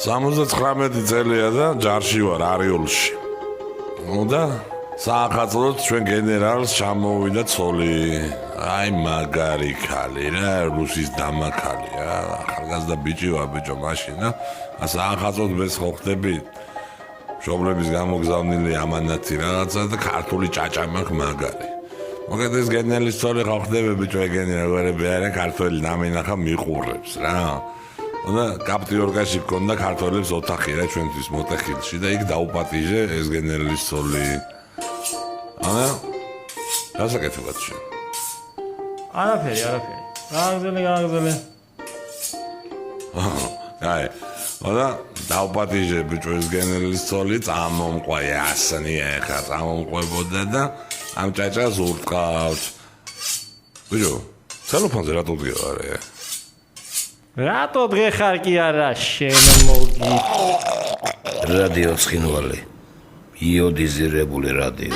79 წელია და ჯარში ვარ არიოლში. და საახალწლოდ ჩვენ გენერალს ჩამოვიდა ცოლი. აი მაგარი ქალი რა, რუსის დამაქალია. ახალგაზრდა ბიჭი ვარ ბიჭო მაშინა. საახალწლოდ მეც ხო ხდები მშობლების გამოგზავნილი ამანათი რაღაცა და ქართული ჭაჭა მაქვს მაგარი. მოგეთ ეს გენერლის ცოლი ხო ხდები ბიჭო ეგენი როგორები არა ქართველი ნამინახა მიყურებს რა. და კაპტიორგაში გქონდა ქართველებს ოთახი რა ჩვენთვის მოტეხილში და იქ დაუპატიჟე ეს გენერლის ცოლი. ანა გასაკეთებად შენ. არაფერი. გააგზელე. აი, და დაუპატიჟე ბიჭო ეს გენერლის ცოლი წამომყვა ასნია ხა წამომყვებოდა და ამ ჭაჭას ურტყავთ. ბიჭო, სელოფონზე რატო დიარე? რატო დღეხარ კი არა შენ მოგი? რადიო ცხინვალი. იოდიზირებული რადიო.